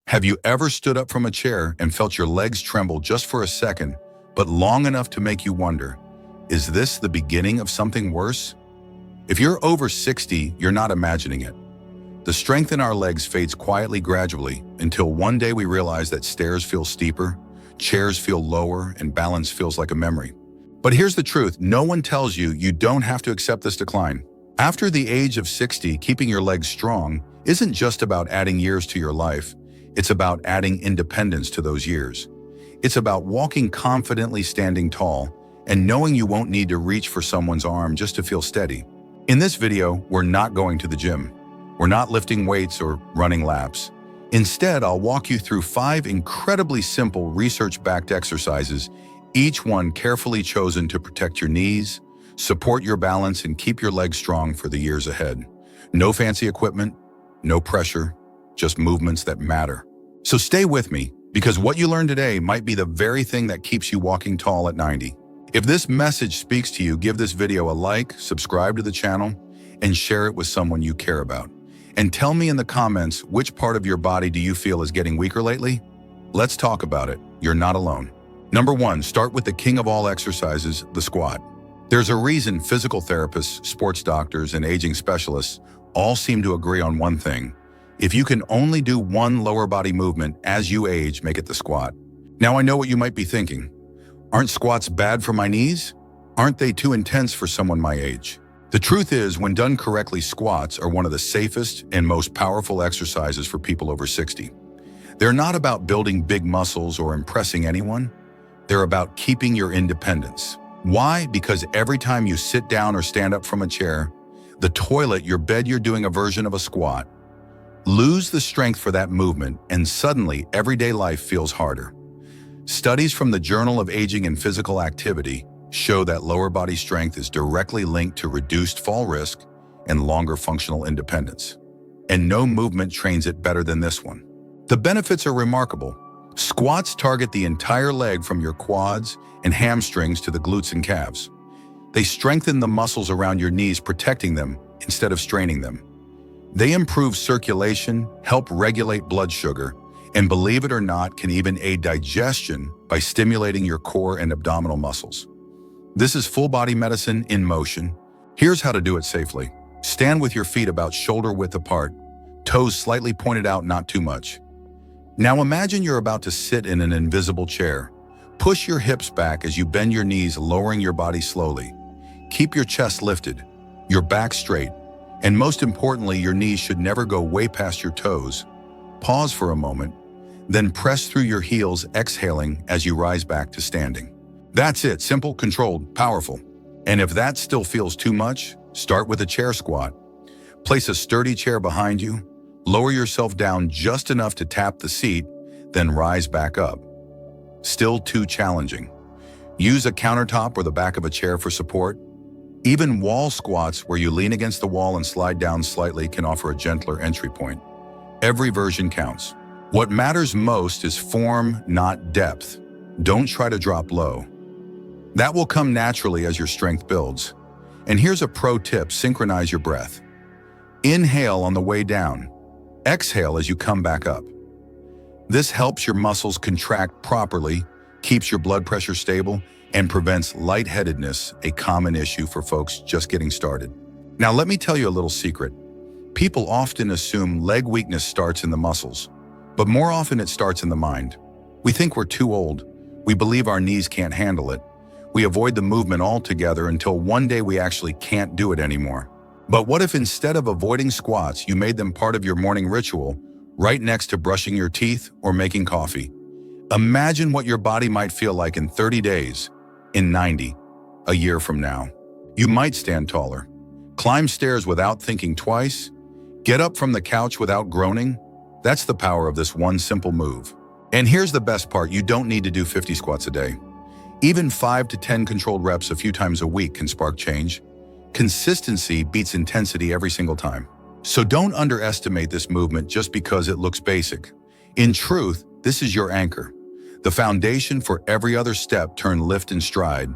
Have you ever stood up from a chair and felt your legs tremble just for a second, but long enough to make you wonder, is this the beginning of something worse? If you're over 60, you're not imagining it. The strength in our legs fades quietly gradually until one day we realize that stairs feel steeper, chairs feel lower, and balance feels like a memory. But here's the truth, no one tells you you don't have to accept this decline. After the age of 60, keeping your legs strong isn't just about adding years to your life, it's about adding independence to those years. It's about walking confidently, standing tall, and knowing you won't need to reach for someone's arm just to feel steady. In this video, we're not going to the gym. We're not lifting weights or running laps. Instead, I'll walk you through 5 incredibly simple research-backed exercises, each one carefully chosen to protect your knees, support your balance, and keep your legs strong for the years ahead. No fancy equipment, no pressure, just movements that matter. So stay with me, because what you learn today might be the very thing that keeps you walking tall at 90. If this message speaks to you, give this video a like, subscribe to the channel, and share it with someone you care about. And tell me in the comments, which part of your body do you feel is getting weaker lately? Let's talk about it. You're not alone. Number 1, start with the king of all exercises, the squat. There's a reason physical therapists, sports doctors, and aging specialists all seem to agree on one thing. If you can only do one lower body movement as you age, make it the squat. Now I know what you might be thinking. Aren't squats bad for my knees? Aren't they too intense for someone my age? The truth is, when done correctly, squats are one of the safest and most powerful exercises for people over 60. They're not about building big muscles or impressing anyone. They're about keeping your independence. Why? Because every time you sit down or stand up from a chair, the toilet, your bed, you're doing a version of a squat. Lose the strength for that movement, and suddenly everyday life feels harder. Studies from the Journal of Aging and Physical Activity show that lower body strength is directly linked to reduced fall risk and longer functional independence. And no movement trains it better than this one. The benefits are remarkable. Squats target the entire leg from your quads and hamstrings to the glutes and calves. They strengthen the muscles around your knees, protecting them instead of straining them. They improve circulation, help regulate blood sugar, and believe it or not, can even aid digestion by stimulating your core and abdominal muscles. This is full body medicine in motion. Here's how to do it safely. Stand with your feet about shoulder width apart, toes slightly pointed out, not too much. Now imagine you're about to sit in an invisible chair. Push your hips back as you bend your knees, lowering your body slowly. Keep your chest lifted, your back straight, and most importantly, your knees should never go way past your toes. Pause for a moment, then press through your heels, exhaling as you rise back to standing. That's it, simple, controlled, powerful. And if that still feels too much, start with a chair squat. Place a sturdy chair behind you, lower yourself down just enough to tap the seat, then rise back up. Still too challenging? Use a countertop or the back of a chair for support. Even wall squats, where you lean against the wall and slide down slightly, can offer a gentler entry point. Every version counts. What matters most is form, not depth. Don't try to drop low. That will come naturally as your strength builds. And here's a pro tip, synchronize your breath. Inhale on the way down. Exhale as you come back up. This helps your muscles contract properly, keeps your blood pressure stable, and prevents lightheadedness, a common issue for folks just getting started. Now let me tell you a little secret. People often assume leg weakness starts in the muscles, but more often it starts in the mind. We think we're too old. We believe our knees can't handle it. We avoid the movement altogether until one day we actually can't do it anymore. But what if instead of avoiding squats, you made them part of your morning ritual, right next to brushing your teeth or making coffee? Imagine what your body might feel like in 30 days, in 90, a year from now. You might stand taller, climb stairs without thinking twice, get up from the couch without groaning. That's the power of this one simple move. And here's the best part, you don't need to do 50 squats a day. Even 5 to 10 controlled reps a few times a week can spark change. Consistency beats intensity every single time. So don't underestimate this movement just because it looks basic. In truth, this is your anchor, the foundation for every other step, turn, lift, and stride.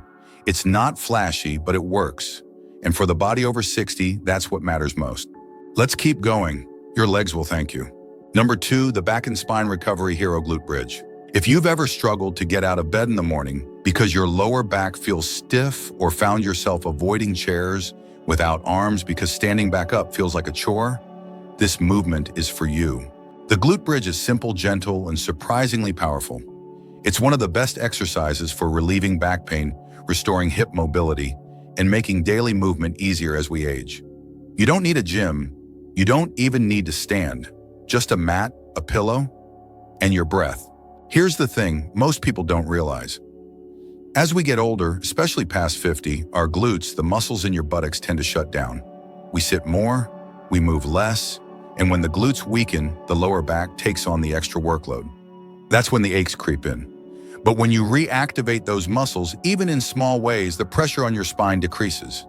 It's not flashy, but it works. And for the body over 60, that's what matters most. Let's keep going. Your legs will thank you. Number 2, the Back and Spine Recovery Hero Glute Bridge. If you've ever struggled to get out of bed in the morning because your lower back feels stiff or found yourself avoiding chairs without arms because standing back up feels like a chore, this movement is for you. The glute bridge is simple, gentle, and surprisingly powerful. It's one of the best exercises for relieving back pain, restoring hip mobility, and making daily movement easier as we age. You don't need a gym. You don't even need to stand. Just a mat, a pillow, and your breath. Here's the thing most people don't realize. As we get older, especially past 50, our glutes, the muscles in your buttocks, tend to shut down. We sit more, we move less, and when the glutes weaken, the lower back takes on the extra workload. That's when the aches creep in. But when you reactivate those muscles, even in small ways, the pressure on your spine decreases.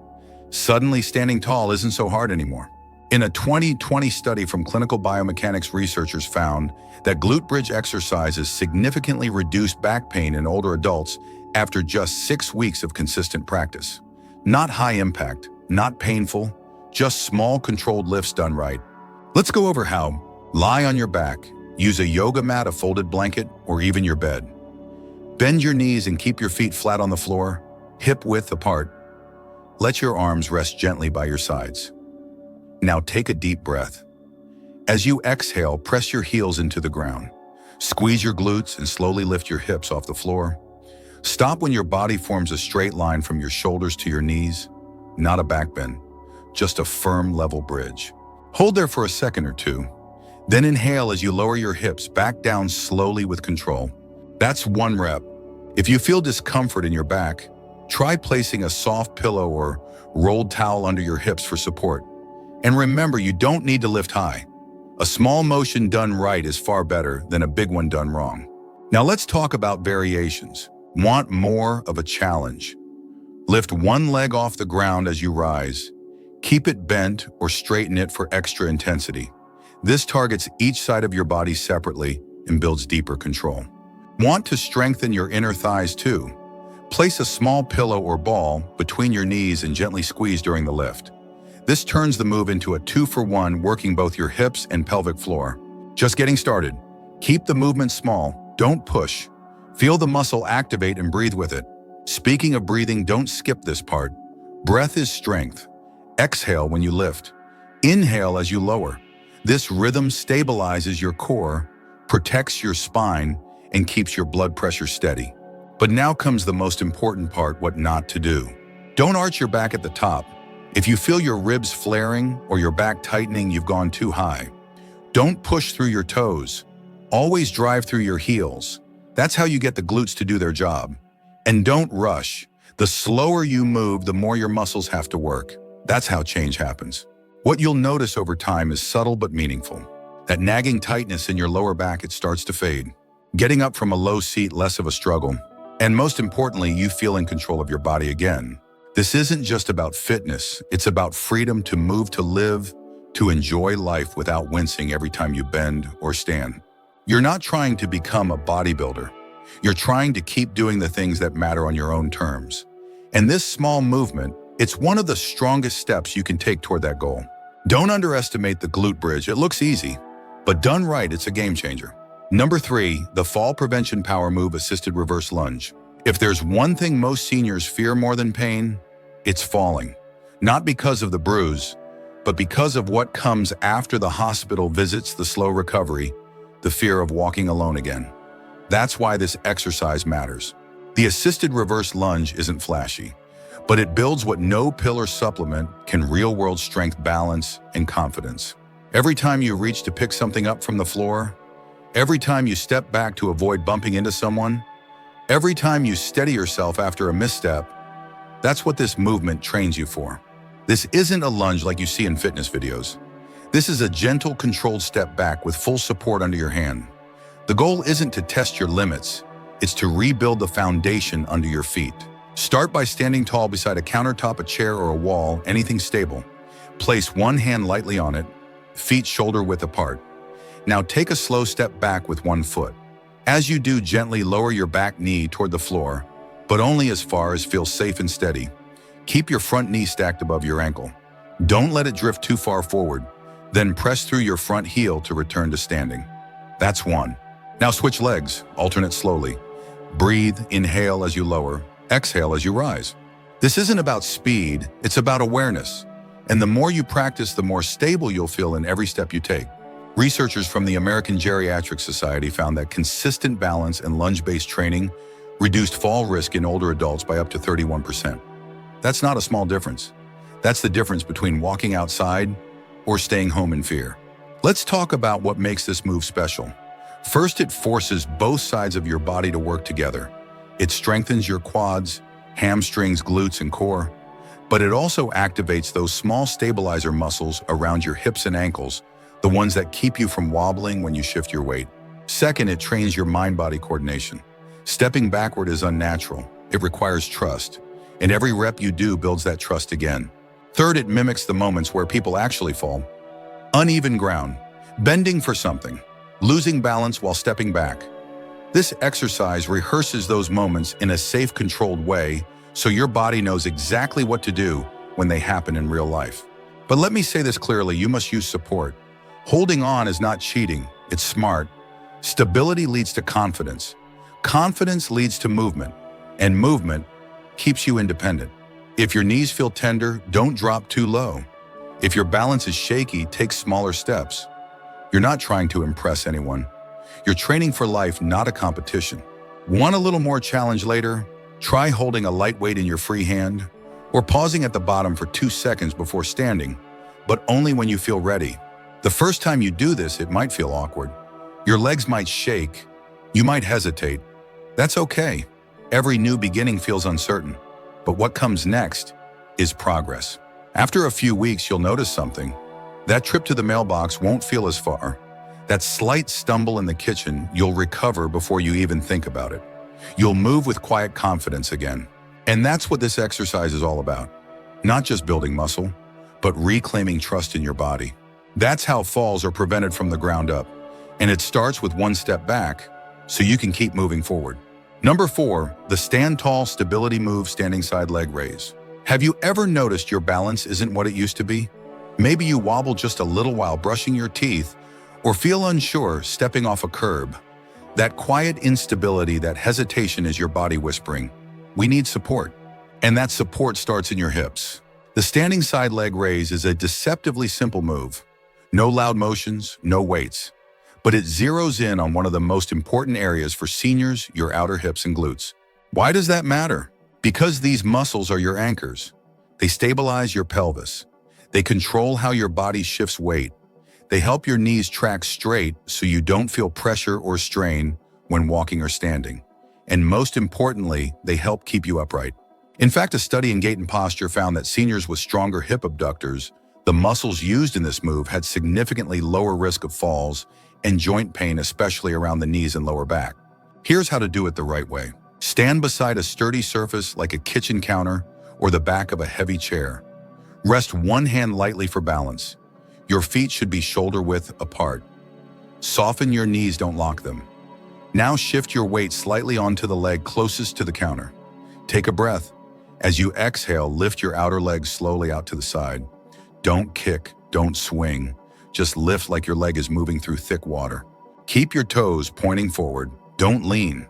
Suddenly, standing tall isn't so hard anymore. In a 2020 study from clinical biomechanics, researchers found that glute bridge exercises significantly reduced back pain in older adults after just 6 weeks of consistent practice. Not high impact, not painful, just small controlled lifts done right. Let's go over how. Lie on your back. Use a yoga mat, a folded blanket, or even your bed. Bend your knees and keep your feet flat on the floor, hip width apart. Let your arms rest gently by your sides. Now take a deep breath. As you exhale, press your heels into the ground. Squeeze your glutes and slowly lift your hips off the floor. Stop when your body forms a straight line from your shoulders to your knees. Not a back bend, just a firm, level bridge. Hold there for a second or two. Then inhale as you lower your hips back down slowly with control. That's 1 rep. If you feel discomfort in your back, try placing a soft pillow or rolled towel under your hips for support. And remember, you don't need to lift high. A small motion done right is far better than a big one done wrong. Now let's talk about variations. Want more of a challenge? Lift one leg off the ground as you rise. Keep it bent or straighten it for extra intensity. This targets each side of your body separately and builds deeper control. Want to strengthen your inner thighs too? Place a small pillow or ball between your knees and gently squeeze during the lift. This turns the move into a 2-for-1, working both your hips and pelvic floor. Just getting started. Keep the movement small, don't push. Feel the muscle activate and breathe with it. Speaking of breathing, don't skip this part. Breath is strength. Exhale when you lift. Inhale as you lower. This rhythm stabilizes your core, protects your spine, and keeps your blood pressure steady. But now comes the most important part, what not to do. Don't arch your back at the top. If you feel your ribs flaring or your back tightening, you've gone too high. Don't push through your toes. Always drive through your heels. That's how you get the glutes to do their job. And don't rush. The slower you move, the more your muscles have to work. That's how change happens. What you'll notice over time is subtle but meaningful. That nagging tightness in your lower back, it starts to fade. Getting up from a low seat, less of a struggle. And most importantly, you feel in control of your body again. This isn't just about fitness, it's about freedom to move, to live, to enjoy life without wincing every time you bend or stand. You're not trying to become a bodybuilder. You're trying to keep doing the things that matter on your own terms. And this small movement, it's one of the strongest steps you can take toward that goal. Don't underestimate the glute bridge. It looks easy, but done right, it's a game changer. Number 3, the fall prevention power move, assisted reverse lunge. If there's one thing most seniors fear more than pain, it's falling. Not because of the bruise, but because of what comes after the hospital visits, the slow recovery, the fear of walking alone again. That's why this exercise matters. The assisted reverse lunge isn't flashy, but it builds what no pill or supplement can: real-world strength, balance, and confidence. Every time you reach to pick something up from the floor, every time you step back to avoid bumping into someone, every time you steady yourself after a misstep, that's what this movement trains you for. This isn't a lunge like you see in fitness videos. This is a gentle, controlled step back with full support under your hand. The goal isn't to test your limits, it's to rebuild the foundation under your feet. Start by standing tall beside a countertop, a chair, or a wall, anything stable. Place one hand lightly on it, feet shoulder width apart. Now take a slow step back with one foot. As you do, gently lower your back knee toward the floor, but only as far as feels safe and steady. Keep your front knee stacked above your ankle. Don't let it drift too far forward. Then press through your front heel to return to standing. That's 1. Now switch legs, alternate slowly. Breathe, inhale as you lower, exhale as you rise. This isn't about speed, it's about awareness. And the more you practice, the more stable you'll feel in every step you take. Researchers from the American Geriatric Society found that consistent balance and lunge-based training reduced fall risk in older adults by up to 31%. That's not a small difference. That's the difference between walking outside or staying home in fear. Let's talk about what makes this move special. First, it forces both sides of your body to work together. It strengthens your quads, hamstrings, glutes, and core, but it also activates those small stabilizer muscles around your hips and ankles, the ones that keep you from wobbling when you shift your weight. Second, it trains your mind-body coordination. Stepping backward is unnatural. It requires trust, and every rep you do builds that trust again. Third, it mimics the moments where people actually fall. Uneven ground, bending for something, losing balance while stepping back. This exercise rehearses those moments in a safe, controlled way so your body knows exactly what to do when they happen in real life. But let me say this clearly, you must use support. Holding on is not cheating, it's smart. Stability leads to confidence. Confidence leads to movement, and movement keeps you independent. If your knees feel tender, don't drop too low. If your balance is shaky, take smaller steps. You're not trying to impress anyone. You're training for life, not a competition. Want a little more challenge later? Try holding a light weight in your free hand or pausing at the bottom for 2 seconds before standing, but only when you feel ready. The first time you do this, it might feel awkward. Your legs might shake. You might hesitate. That's okay. Every new beginning feels uncertain, but what comes next is progress. After a few weeks, you'll notice something. That trip to the mailbox won't feel as far. That slight stumble in the kitchen, you'll recover before you even think about it. You'll move with quiet confidence again. And that's what this exercise is all about. Not just building muscle, but reclaiming trust in your body. That's how falls are prevented from the ground up. And it starts with one step back, so you can keep moving forward. Number 4, the stand tall stability move, standing side leg raise. Have you ever noticed your balance isn't what it used to be? Maybe you wobble just a little while brushing your teeth or feel unsure stepping off a curb. That quiet instability, that hesitation is your body whispering, we need support. And that support starts in your hips. The standing side leg raise is a deceptively simple move. No loud motions, no weights. But it zeroes in on one of the most important areas for seniors, your outer hips and glutes. Why does that matter? Because these muscles are your anchors. They stabilize your pelvis. They control how your body shifts weight. They help your knees track straight so you don't feel pressure or strain when walking or standing. And most importantly, they help keep you upright. In fact, a study in gait and posture found that seniors with stronger hip abductors, the muscles used in this move, had significantly lower risk of falls and joint pain, especially around the knees and lower back. Here's how to do it the right way. Stand beside a sturdy surface like a kitchen counter or the back of a heavy chair. Rest one hand lightly for balance. Your feet should be shoulder width apart. Soften your knees, don't lock them. Now shift your weight slightly onto the leg closest to the counter. Take a breath. As you exhale, lift your outer leg slowly out to the side. Don't kick, don't swing. Just lift like your leg is moving through thick water. Keep your toes pointing forward. Don't lean.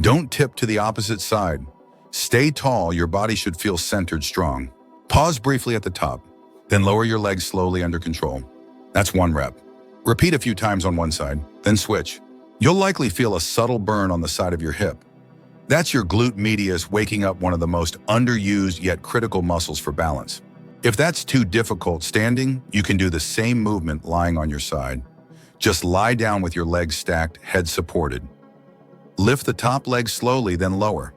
Don't tip to the opposite side. Stay tall, your body should feel centered, strong. Pause briefly at the top, then lower your legs slowly under control. That's 1 rep. Repeat a few times on one side, then switch. You'll likely feel a subtle burn on the side of your hip. That's your glute medius waking up, one of the most underused yet critical muscles for balance. If that's too difficult standing, you can do the same movement lying on your side. Just lie down with your legs stacked, head supported. Lift the top leg slowly, then lower.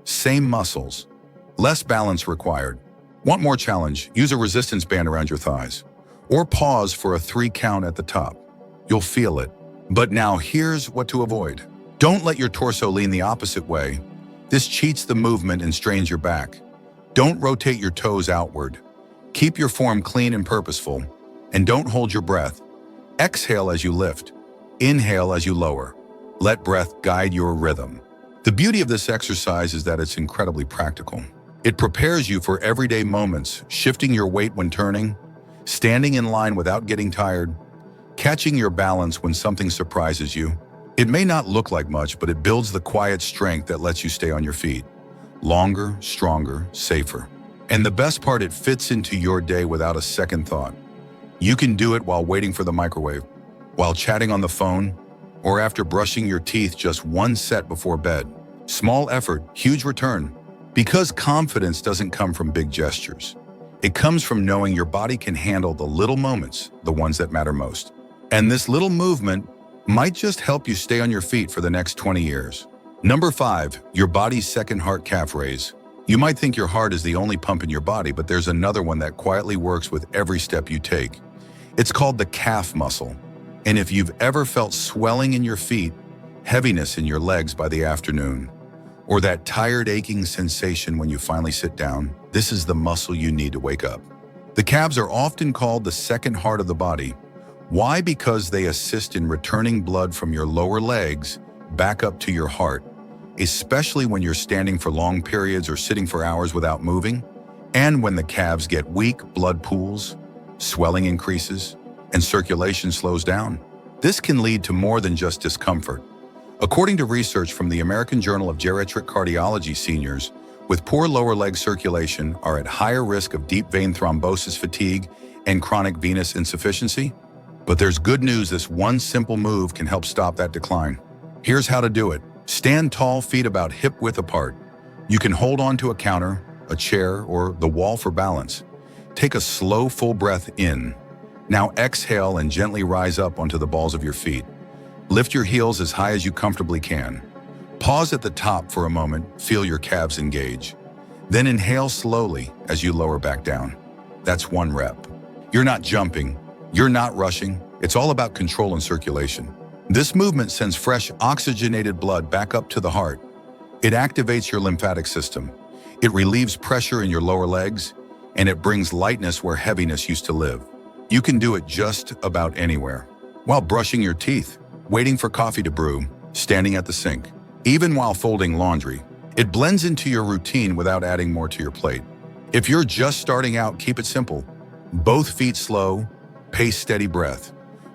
Same muscles, less balance required. Want more challenge? Use a resistance band around your thighs. Or pause for a 3 count at the top. You'll feel it. But now here's what to avoid. Don't let your torso lean the opposite way. This cheats the movement and strains your back. Don't rotate your toes outward. Keep your form clean and purposeful. And don't hold your breath. Exhale as you lift. Inhale as you lower. Let breath guide your rhythm. The beauty of this exercise is that it's incredibly practical. It prepares you for everyday moments, shifting your weight when turning, standing in line without getting tired, catching your balance when something surprises you. It may not look like much, but it builds the quiet strength that lets you stay on your feet. Longer, stronger, safer. And the best part, it fits into your day without a second thought. You can do it while waiting for the microwave, while chatting on the phone, or after brushing your teeth just one set before bed. Small effort, huge return. Because confidence doesn't come from big gestures. It comes from knowing your body can handle the little moments, the ones that matter most. And this little movement might just help you stay on your feet for the next 20 years. Number 5, your body's second heart calf raise. You might think your heart is the only pump in your body, but there's another one that quietly works with every step you take. It's called the calf muscle. And if you've ever felt swelling in your feet, heaviness in your legs by the afternoon, or that tired, aching sensation when you finally sit down, this is the muscle you need to wake up. The calves are often called the second heart of the body. Why? Because they assist in returning blood from your lower legs back up to your heart, especially when you're standing for long periods or sitting for hours without moving. And when the calves get weak, blood pools, swelling increases, and circulation slows down. This can lead to more than just discomfort. According to research from the American Journal of Geriatric Cardiology, seniors with poor lower leg circulation are at higher risk of deep vein thrombosis, fatigue, and chronic venous insufficiency. But there's good news. This one simple move can help stop that decline. Here's how to do it. Stand tall, feet about hip width apart. You can hold on to a counter, a chair, or the wall for balance. Take a slow, full breath in. Now exhale and gently rise up onto the balls of your feet. Lift your heels as high as you comfortably can. Pause at the top for a moment, feel your calves engage. Then inhale slowly as you lower back down. That's 1 rep. You're not jumping, you're not rushing. It's all about control and circulation. This movement sends fresh, oxygenated blood back up to the heart. It activates your lymphatic system. It relieves pressure in your lower legs, and it brings lightness where heaviness used to live. You can do it just about anywhere. While brushing your teeth, waiting for coffee to brew, standing at the sink, even while folding laundry. It blends into your routine without adding more to your plate. If you're just starting out, keep it simple. Both feet slow, pace steady breath.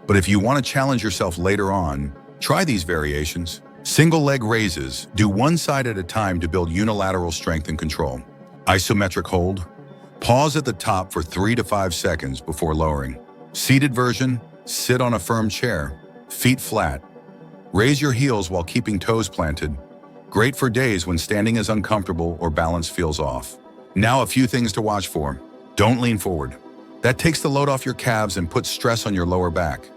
But if you want to challenge yourself later on, try these variations. Single leg raises, do one side at a time to build unilateral strength and control. Isometric hold, pause at the top for 3 to 5 seconds before lowering. Seated version, sit on a firm chair, feet flat. Raise your heels while keeping toes planted. Great for days when standing is uncomfortable or balance feels off. Now a few things to watch for. Don't lean forward. That takes the load off your calves and puts stress on your lower back.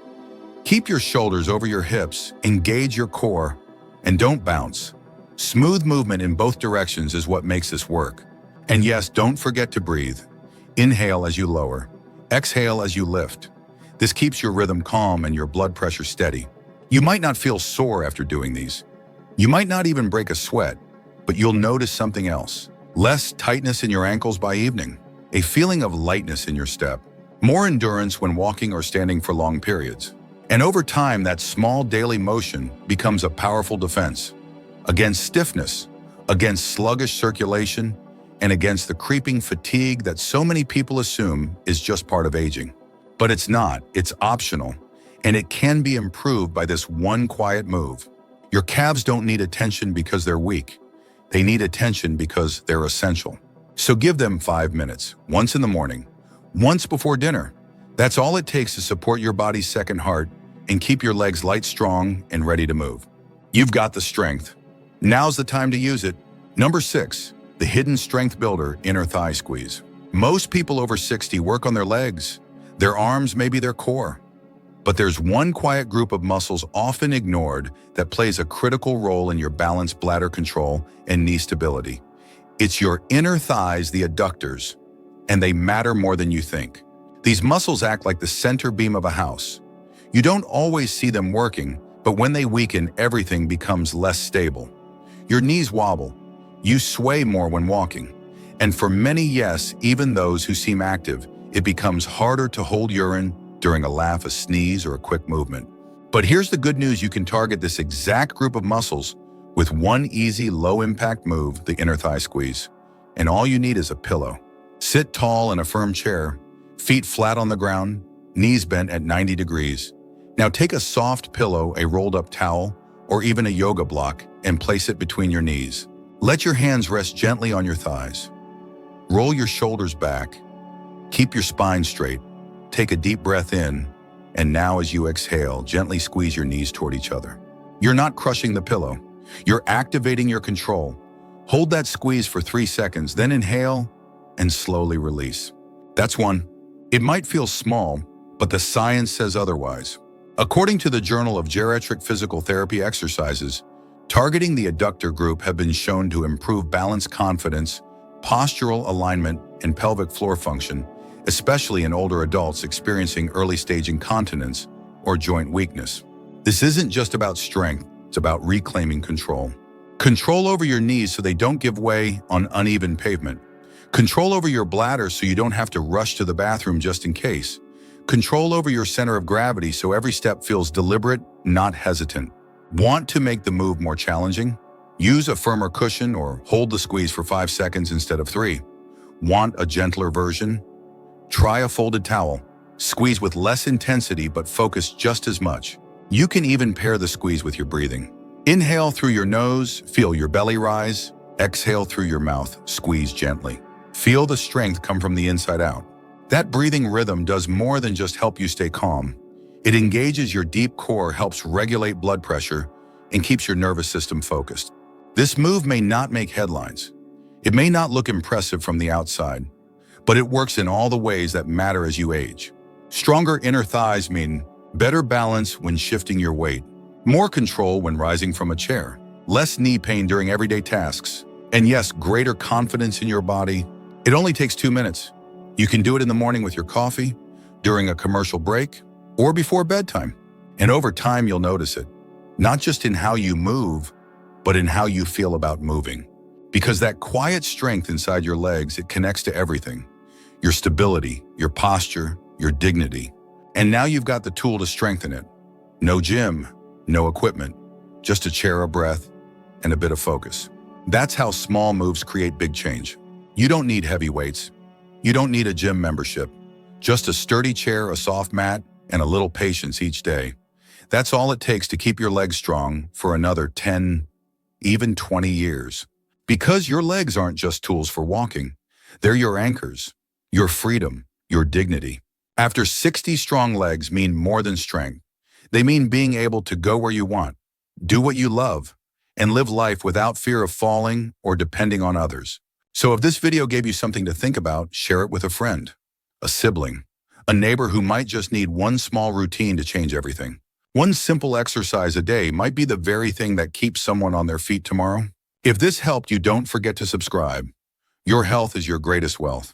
Keep your shoulders over your hips, engage your core, and don't bounce. Smooth movement in both directions is what makes this work. And yes, don't forget to breathe. Inhale as you lower. Exhale as you lift. This keeps your rhythm calm and your blood pressure steady. You might not feel sore after doing these. You might not even break a sweat, but you'll notice something else. Less tightness in your ankles by evening. A feeling of lightness in your step. More endurance when walking or standing for long periods. And over time, that small daily motion becomes a powerful defense against stiffness, against sluggish circulation, and against the creeping fatigue that so many people assume is just part of aging. But it's not. It's optional. And it can be improved by this one quiet move. Your calves don't need attention because they're weak. They need attention because they're essential. So give them 5 minutes, once in the morning, once before dinner. That's all it takes to support your body's second heart and keep your legs light, strong, and ready to move. You've got the strength. Now's the time to use it. Number 6, the hidden strength builder, inner thigh squeeze. Most people over 60 work on their legs, their arms, maybe their core. But there's one quiet group of muscles often ignored that plays a critical role in your balance, bladder control, and knee stability. It's your inner thighs, the adductors, and they matter more than you think. These muscles act like the center beam of a house. You don't always see them working, but when they weaken, everything becomes less stable. Your knees wobble. You sway more when walking. And for many, yes, even those who seem active, it becomes harder to hold urine during a laugh, a sneeze, or a quick movement. But here's the good news. You can target this exact group of muscles with one easy, low-impact move, the inner thigh squeeze. And all you need is a pillow. Sit tall in a firm chair. Feet flat on the ground, knees bent at 90 degrees. Now take a soft pillow, a rolled up towel, or even a yoga block and place it between your knees. Let your hands rest gently on your thighs. Roll your shoulders back. Keep your spine straight. Take a deep breath in, and now as you exhale, gently squeeze your knees toward each other. You're not crushing the pillow. You're activating your control. Hold that squeeze for 3 seconds, then inhale and slowly release. That's one. It might feel small, but the science says otherwise. According to the Journal of Geriatric Physical Therapy Exercises, targeting the adductor group have been shown to improve balance, confidence, postural alignment, and pelvic floor function, especially in older adults experiencing early-stage incontinence or joint weakness. This isn't just about strength, it's about reclaiming control. Control over your knees so they don't give way on uneven pavement. Control over your bladder so you don't have to rush to the bathroom just in case. Control over your center of gravity so every step feels deliberate, not hesitant. Want to make the move more challenging? Use a firmer cushion or hold the squeeze for 5 seconds instead of 3. Want a gentler version? Try a folded towel. Squeeze with less intensity but focus just as much. You can even pair the squeeze with your breathing. Inhale through your nose, feel your belly rise. Exhale through your mouth, squeeze gently. Feel the strength come from the inside out. That breathing rhythm does more than just help you stay calm. It engages your deep core, helps regulate blood pressure, and keeps your nervous system focused. This move may not make headlines. It may not look impressive from the outside, but it works in all the ways that matter as you age. Stronger inner thighs mean better balance when shifting your weight, more control when rising from a chair, less knee pain during everyday tasks, and yes, greater confidence in your body. It only takes 2 minutes. You can do it in the morning with your coffee, during a commercial break, or before bedtime. And over time, you'll notice it, not just in how you move, but in how you feel about moving. Because that quiet strength inside your legs, it connects to everything. Your stability, your posture, your dignity. And now you've got the tool to strengthen it. No gym, no equipment, just a chair, a breath, and a bit of focus. That's how small moves create big change. You don't need heavy weights. You don't need a gym membership. Just a sturdy chair, a soft mat, and a little patience each day. That's all it takes to keep your legs strong for another 10, even 20 years. Because your legs aren't just tools for walking. They're your anchors, your freedom, your dignity. After 60 strong legs mean more than strength. They mean being able to go where you want, do what you love, and live life without fear of falling or depending on others. So if this video gave you something to think about, share it with a friend, a sibling, a neighbor who might just need one small routine to change everything. One simple exercise a day might be the very thing that keeps someone on their feet tomorrow. If this helped you, don't forget to subscribe. Your health is your greatest wealth.